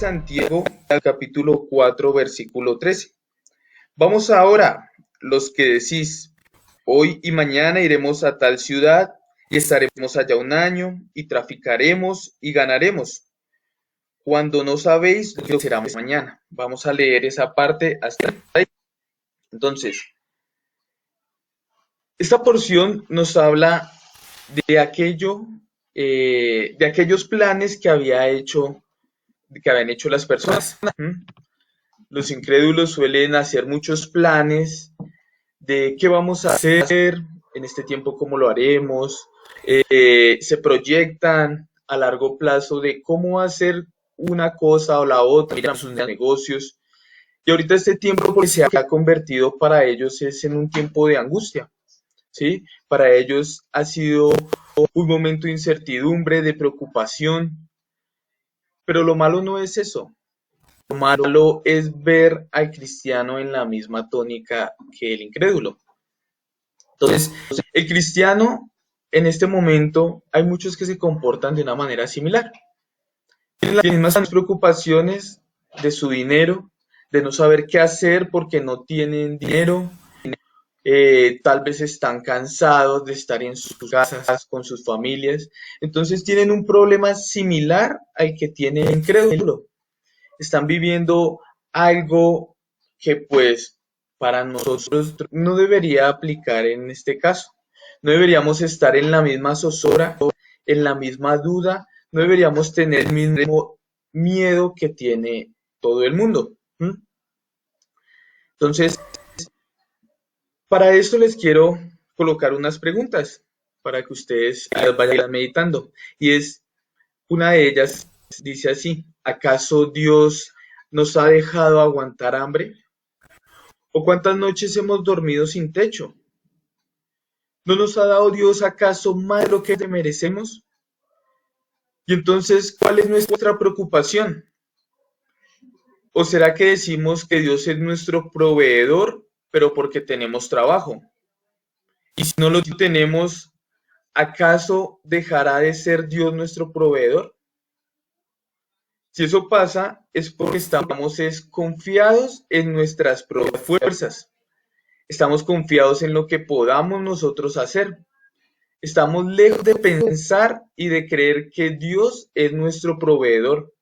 Santiago, capítulo 4, versículo 13. Vamos ahora, los que decís, hoy y mañana iremos a tal ciudad y estaremos allá un año y traficaremos y ganaremos, cuando no sabéis lo que será mañana. Vamos a leer esa parte hasta ahí. Entonces, esta porción nos habla de de aquellos planes que habían hecho las personas. Los incrédulos suelen hacer muchos planes de qué vamos a hacer en este tiempo, cómo lo haremos, se proyectan a largo plazo de cómo hacer una cosa o la otra, miran sus negocios. Y ahorita este tiempo que se ha convertido para ellos es en un tiempo de angustia, ¿sí? Para ellos ha sido un momento de incertidumbre, de preocupación, pero lo malo no es eso. Lo malo es ver al cristiano en la misma tónica que el incrédulo. Entonces, el cristiano en este momento hay muchos que se comportan de una manera similar. Tienen las mismas preocupaciones de su dinero, de no saber qué hacer porque no tienen dinero. Tal vez están cansados de estar en sus casas con sus familias. Entonces tienen un problema similar al que tiene el incrédulo. Están viviendo algo que pues para nosotros no debería aplicar en este caso. No deberíamos estar en la misma zozobra, en la misma duda, no deberíamos tener el mismo miedo que tiene todo el mundo. Entonces, para esto les quiero colocar unas preguntas para que ustedes las vayan meditando. Y es, una de ellas dice así: ¿acaso Dios nos ha dejado aguantar hambre? ¿O cuántas noches hemos dormido sin techo? ¿No nos ha dado Dios acaso más de lo que merecemos? Y entonces, ¿cuál es nuestra preocupación? ¿O será que decimos que Dios es nuestro proveedor, pero porque tenemos trabajo? Y si no lo tenemos, ¿acaso dejará de ser Dios nuestro proveedor? Si eso pasa, es porque estamos confiados en nuestras propias fuerzas. Estamos confiados en lo que podamos nosotros hacer. Estamos lejos de pensar y de creer que Dios es nuestro proveedor.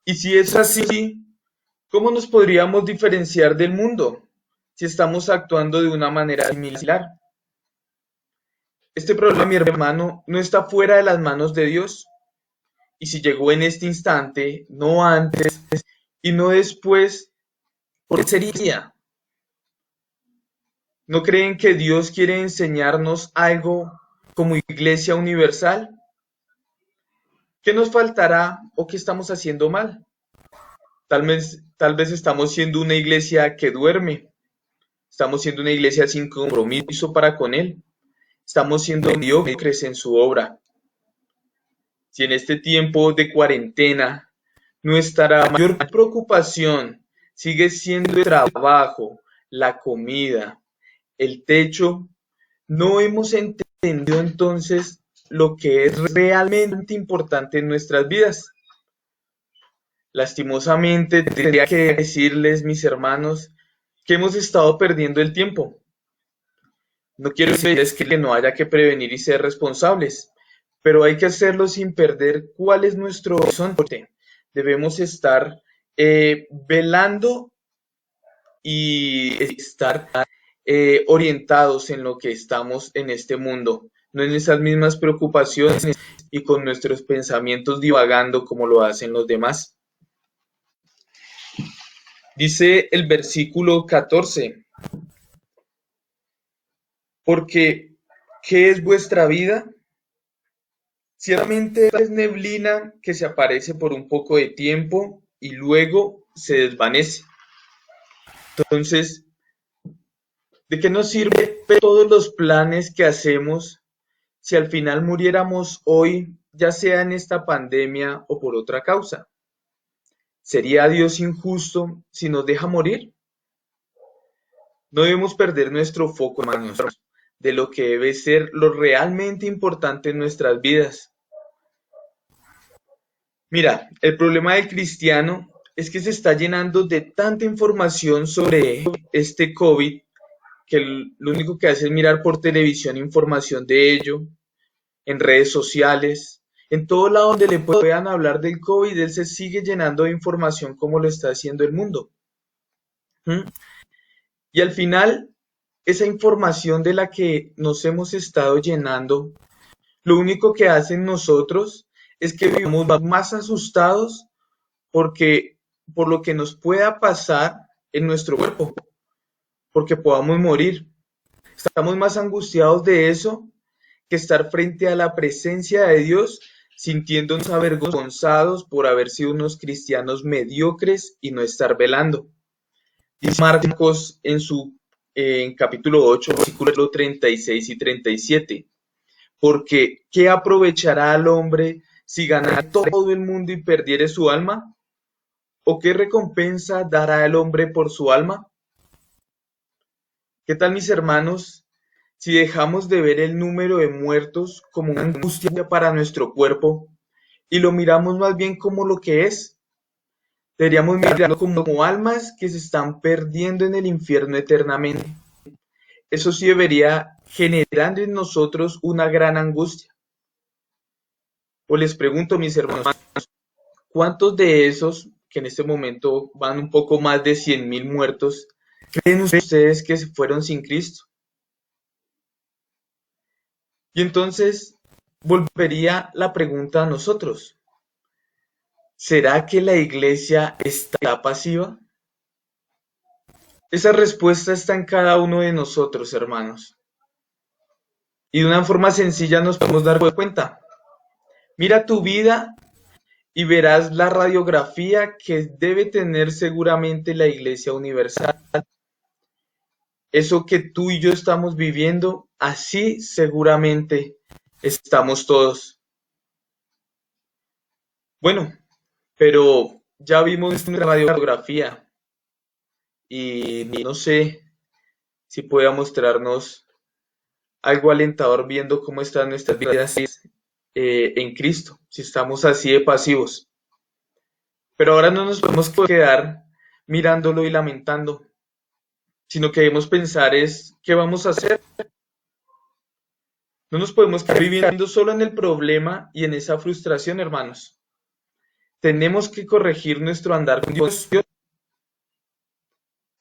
Y si es así, ¿cómo nos podríamos diferenciar del mundo si estamos actuando de una manera similar? Este problema, mi hermano, no está fuera de las manos de Dios. Y si llegó en este instante, no antes y no después, ¿por qué sería? ¿No creen que Dios quiere enseñarnos algo como iglesia universal? ¿Qué nos faltará o qué estamos haciendo mal? Tal vez estamos siendo una iglesia que duerme, estamos siendo una iglesia sin compromiso para con Él, estamos siendo mediocres en su obra. Si en este tiempo de cuarentena nuestra mayor preocupación sigue siendo el trabajo, la comida, el techo, no hemos entendido entonces lo que es realmente importante en nuestras vidas. Lastimosamente, tendría que decirles, mis hermanos, que hemos estado perdiendo el tiempo. No quiero decirles que no haya que prevenir y ser responsables, pero hay que hacerlo sin perder cuál es nuestro horizonte. Debemos estar velando y estar orientados en lo que estamos en este mundo, no en esas mismas preocupaciones y con nuestros pensamientos divagando como lo hacen los demás. Dice el versículo 14, porque ¿qué es vuestra vida? Ciertamente es neblina que se aparece por un poco de tiempo y luego se desvanece. Entonces, ¿de qué nos sirve todos los planes que hacemos si al final muriéramos hoy, ya sea en esta pandemia o por otra causa? ¿Sería Dios injusto si nos deja morir? No debemos perder nuestro foco, hermanos, de lo que debe ser lo realmente importante en nuestras vidas. Mira, el problema del cristiano es que se está llenando de tanta información sobre este COVID que lo único que hace es mirar por televisión información de ello, en redes sociales, en todo lado donde le puedan hablar del COVID, él se sigue llenando de información como lo está haciendo el mundo. ¿Mm? Y al final, esa información de la que nos hemos estado llenando, lo único que hacen nosotros es que vivimos más asustados porque por lo que nos pueda pasar en nuestro cuerpo, porque podamos morir. Estamos más angustiados de eso que estar frente a la presencia de Dios, sintiéndonos avergonzados por haber sido unos cristianos mediocres y no estar velando. Dice Marcos en capítulo 8, versículo 36 y 37. Porque, ¿qué aprovechará al hombre si ganara todo el mundo y perdiere su alma? ¿O qué recompensa dará el hombre por su alma? ¿Qué tal, mis hermanos, si dejamos de ver el número de muertos como una angustia para nuestro cuerpo y lo miramos más bien como lo que es? Deberíamos mirarlo como almas que se están perdiendo en el infierno eternamente. Eso sí debería generar en nosotros una gran angustia. O les pregunto, mis hermanos, ¿cuántos de esos, que en este momento van un poco más de 100.000 muertos, creen ustedes que se fueron sin Cristo? Y entonces volvería la pregunta a nosotros. ¿Será que la iglesia está pasiva? Esa respuesta está en cada uno de nosotros, hermanos. Y de una forma sencilla nos podemos dar cuenta. Mira tu vida y verás la radiografía que debe tener seguramente la Iglesia Universal. Eso que tú y yo estamos viviendo, así seguramente estamos todos. Bueno, pero ya vimos una radiografía y no sé si pueda mostrarnos algo alentador viendo cómo están nuestras vidas en Cristo, si estamos así de pasivos. Pero ahora no nos podemos quedar mirándolo y lamentando, sino que debemos pensar es qué vamos a hacer. No nos podemos quedar viviendo solo en el problema y en esa frustración, hermanos. Tenemos que corregir nuestro andar con Dios.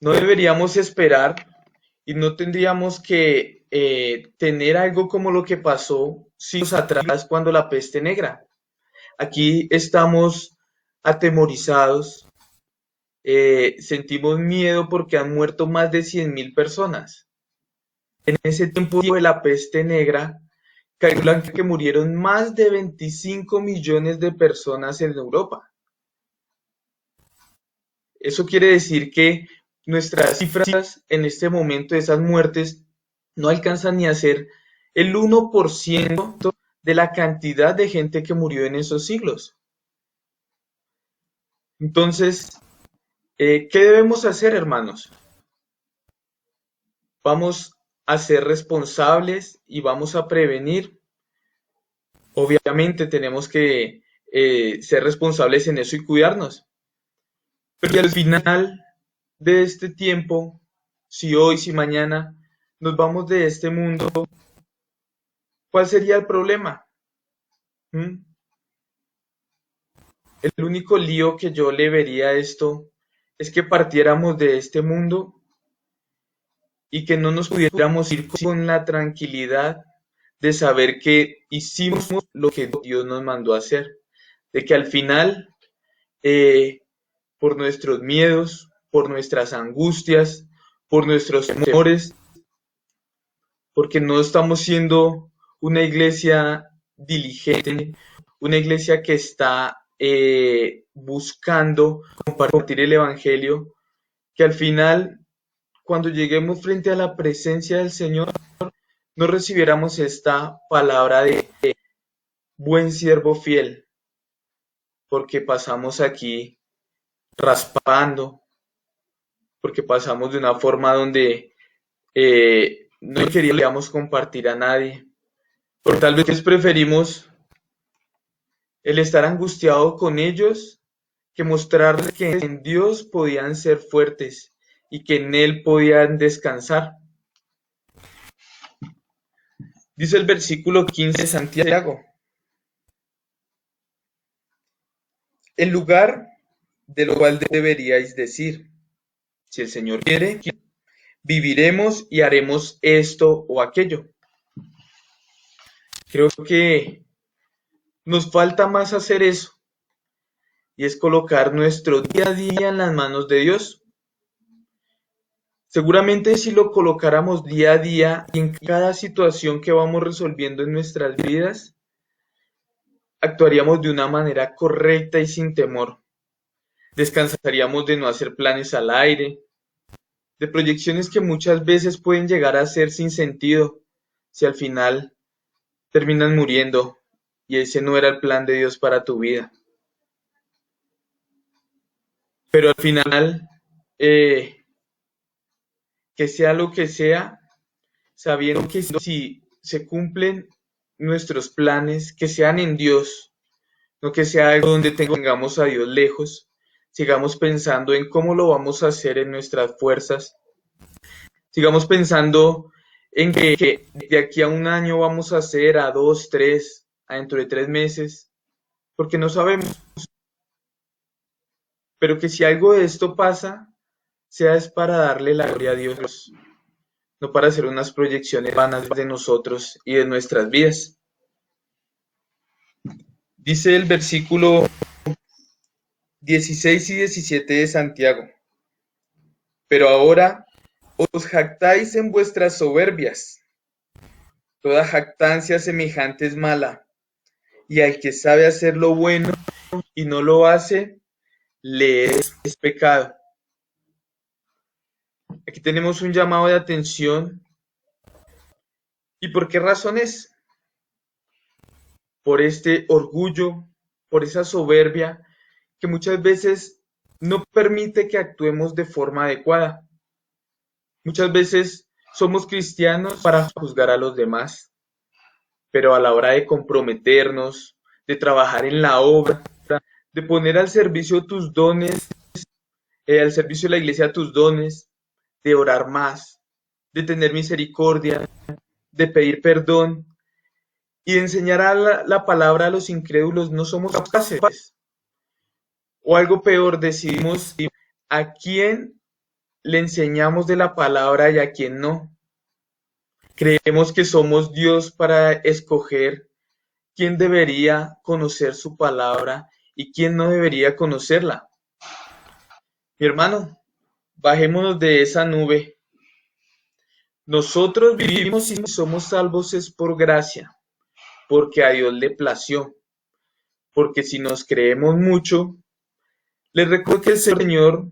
No deberíamos esperar y no tendríamos que tener algo como lo que pasó siglos atrás cuando la peste negra. Aquí estamos atemorizados, sentimos miedo porque han muerto más de 100.000 personas. En ese tiempo de la peste negra, calculan que murieron más de 25 millones de personas en Europa. Eso quiere decir que nuestras cifras en este momento de esas muertes no alcanzan ni a ser el 1% de la cantidad de gente que murió en esos siglos. Entonces, ¿qué debemos hacer, hermanos? Vamos a ser responsables y vamos a prevenir. Obviamente tenemos que ser responsables en eso y cuidarnos. Pero al final de este tiempo, si hoy, si mañana nos vamos de este mundo, ¿cuál sería el problema? ¿Mm? El único lío que yo le vería a esto es que partiéramos de este mundo y que no nos pudiéramos ir con la tranquilidad de saber que hicimos lo que Dios nos mandó a hacer, de que al final, por nuestros miedos, por nuestras angustias, por nuestros temores, porque no estamos siendo una iglesia diligente, una iglesia que está buscando compartir el Evangelio, que al final, cuando lleguemos frente a la presencia del Señor, no recibiéramos esta palabra de buen siervo fiel, porque pasamos aquí raspando, porque pasamos de una forma donde no queríamos compartir a nadie, pero tal vez preferimos el estar angustiado con ellos, que mostrarles que en Dios podían ser fuertes y que en Él podían descansar. Dice el versículo 15 de Santiago: el lugar de lo cual deberíais decir, si el Señor quiere, viviremos y haremos esto o aquello. Creo que nos falta más hacer eso, y es colocar nuestro día a día en las manos de Dios. Seguramente si lo colocáramos día a día y en cada situación que vamos resolviendo en nuestras vidas, actuaríamos de una manera correcta y sin temor. Descansaríamos de no hacer planes al aire, de proyecciones que muchas veces pueden llegar a ser sin sentido, si al final terminan muriendo y ese no era el plan de Dios para tu vida. Pero al final, que sea lo que sea, sabiendo que si se cumplen nuestros planes, que sean en Dios, no que sea algo donde tengamos a Dios lejos, sigamos pensando en cómo lo vamos a hacer en nuestras fuerzas, sigamos pensando en que de aquí a un año vamos a hacer, a 2, 3, a dentro de 3 meses, porque no sabemos, pero que si algo de esto pasa, sea es para darle la gloria a Dios, no para hacer unas proyecciones vanas de nosotros y de nuestras vidas. Dice el versículo 16 y 17 de Santiago: pero ahora os jactáis en vuestras soberbias. Toda jactancia semejante es mala, y al que sabe hacer lo bueno y no lo hace, le es pecado. Aquí tenemos un llamado de atención. ¿Y por qué razones? Por este orgullo, por esa soberbia que muchas veces no permite que actuemos de forma adecuada. Muchas veces somos cristianos para juzgar a los demás, pero a la hora de comprometernos, de trabajar en la obra, de poner al servicio tus dones, al servicio de la iglesia tus dones, de orar más, de tener misericordia, de pedir perdón y de enseñar la palabra a los incrédulos, no somos capaces. O algo peor, decidimos a quién le enseñamos de la palabra y a quién no. Creemos que somos Dios para escoger quién debería conocer su palabra y quién no debería conocerla. Mi hermano, bajémonos de esa nube. Nosotros vivimos y somos salvos es por gracia, porque a Dios le plació. Porque si nos creemos mucho, les recuerdo que el Señor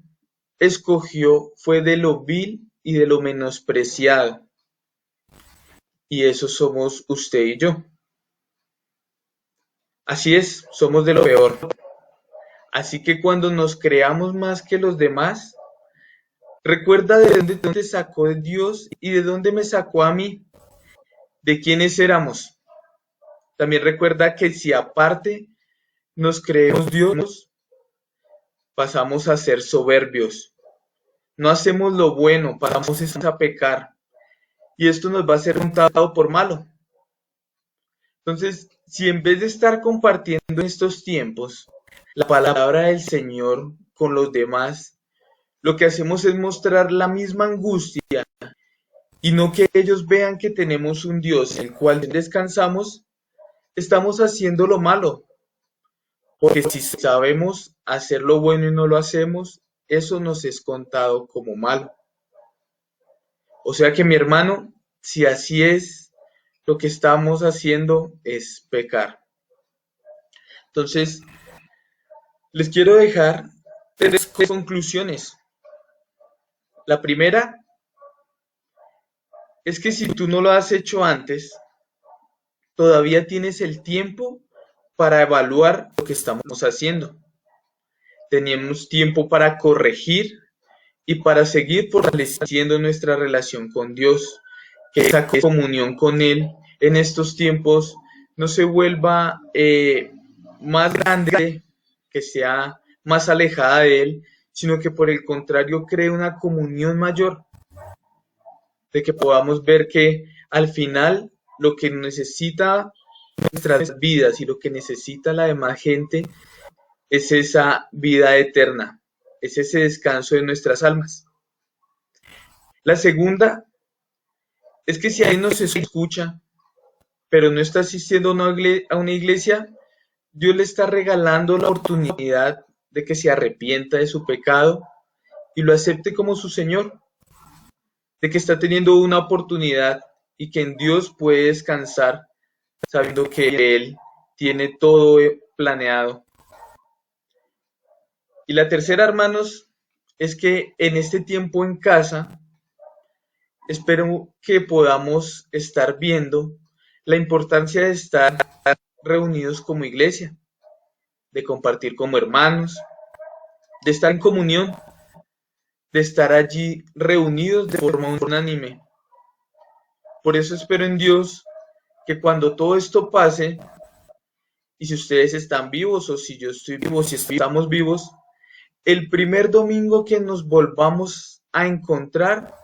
escogió fue de lo vil y de lo menospreciado. Y eso somos usted y yo. Así es, somos de lo peor. Así que cuando nos creamos más que los demás, recuerda de dónde te sacó Dios y de dónde me sacó a mí, de quiénes éramos. También recuerda que si aparte nos creemos Dios, pasamos a ser soberbios. No hacemos lo bueno, pasamos a pecar. Y esto nos va a ser contado por malo. Entonces, si en vez de estar compartiendo en estos tiempos la palabra del Señor con los demás, lo que hacemos es mostrar la misma angustia y no que ellos vean que tenemos un Dios en el cual descansamos, estamos haciendo lo malo. Porque si sabemos hacer lo bueno y no lo hacemos, eso nos es contado como malo. O sea que mi hermano, si así es, lo que estamos haciendo es pecar. Entonces, les quiero dejar 3 conclusiones. La primera es que si tú no lo has hecho antes, todavía tienes el tiempo para evaluar lo que estamos haciendo. Tenemos tiempo para corregir y para seguir fortaleciendo nuestra relación con Dios, que esa comunión con Él en estos tiempos no se vuelva más grande, que sea más alejada de Él, sino que por el contrario cree una comunión mayor, de que podamos ver que al final lo que necesita nuestras vidas y lo que necesita la demás gente es esa vida eterna, es ese descanso de nuestras almas. La segunda es que si alguien nos escucha, pero no está asistiendo a una iglesia, Dios le está regalando la oportunidad de que se arrepienta de su pecado y lo acepte como su Señor, de que está teniendo una oportunidad y que en Dios puede descansar sabiendo que Él tiene todo planeado. Y la tercera, hermanos, es que en este tiempo en casa, espero que podamos estar viendo la importancia de estar reunidos como iglesia, de compartir como hermanos, de estar en comunión, de estar allí reunidos de forma unánime. Por eso espero en Dios que cuando todo esto pase, y si ustedes están vivos o si yo estoy vivo, si estamos vivos, el primer domingo que nos volvamos a encontrar,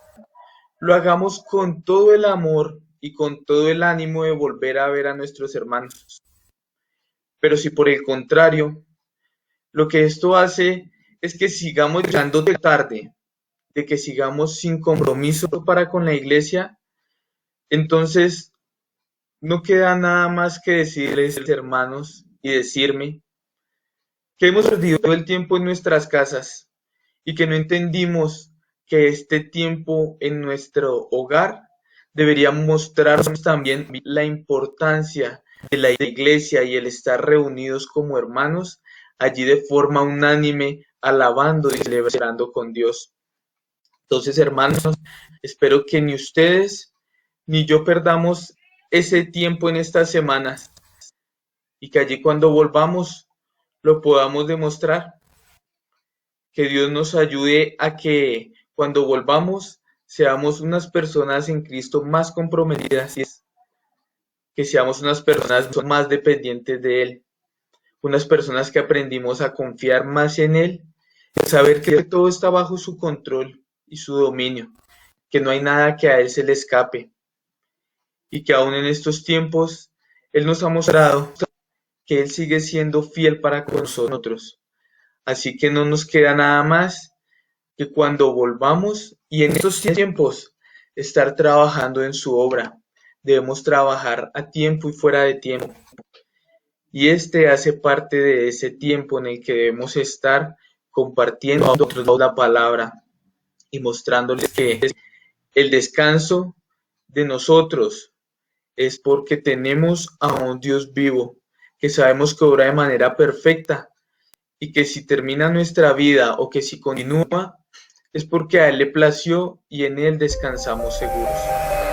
lo hagamos con todo el amor y con todo el ánimo de volver a ver a nuestros hermanos. Pero si por el contrario, lo que esto hace es que sigamos llegando tarde, de que sigamos sin compromiso para con la iglesia, entonces no queda nada más que decirles, hermanos, y decirme que hemos perdido todo el tiempo en nuestras casas y que no entendimos que este tiempo en nuestro hogar debería mostrarnos también la importancia de la iglesia y el estar reunidos como hermanos allí de forma unánime, alabando y celebrando con Dios. Entonces, hermanos, espero que ni ustedes ni yo perdamos ese tiempo en estas semanas y que allí cuando volvamos lo podamos demostrar. Que Dios nos ayude a que cuando volvamos seamos unas personas en Cristo más comprometidas, que seamos unas personas más dependientes de Él, unas personas que aprendimos a confiar más en Él, saber que todo está bajo su control y su dominio, que no hay nada que a Él se le escape y que aún en estos tiempos Él nos ha mostrado que Él sigue siendo fiel para con nosotros. Así que no nos queda nada más que cuando volvamos y en estos tiempos estar trabajando en su obra. Debemos trabajar a tiempo y fuera de tiempo. Y este hace parte de ese tiempo en el que debemos estar compartiendo a otros la palabra y mostrándoles que el descanso de nosotros es porque tenemos a un Dios vivo, que sabemos que obra de manera perfecta y que si termina nuestra vida o que si continúa, es porque a Él le plació y en Él descansamos seguros.